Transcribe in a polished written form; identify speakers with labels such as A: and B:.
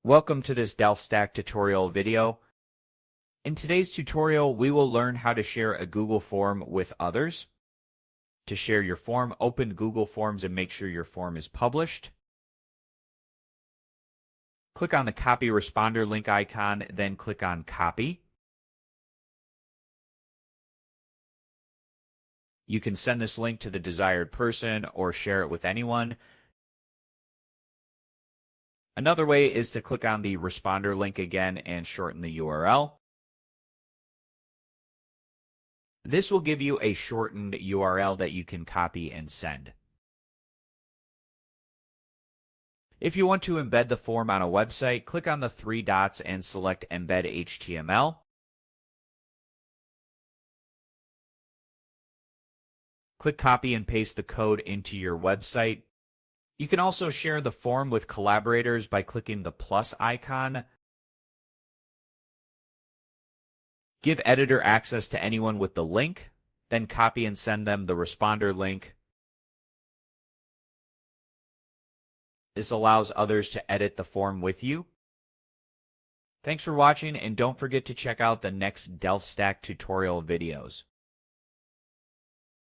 A: Welcome to this DelfStack tutorial video. In today's tutorial, we will learn how to share a Google form with others. To share your form, open Google Forms and make sure your form is published. Click on the Copy Responder link icon, then click on Copy. You can send this link to the desired person or share it with anyone. Another way is to click on the responder link again and shorten the URL. This will give you a shortened URL that you can copy and send. If you want to embed the form on a website, click on the three dots and select Embed HTML. Click Copy and paste the code into your website. You can also share the form with collaborators by clicking the plus icon. Give editor access to anyone with the link, then copy and send them the responder link. This allows others to edit the form with you. Thanks for watching, and don't forget to check out the next DelfStack tutorial videos.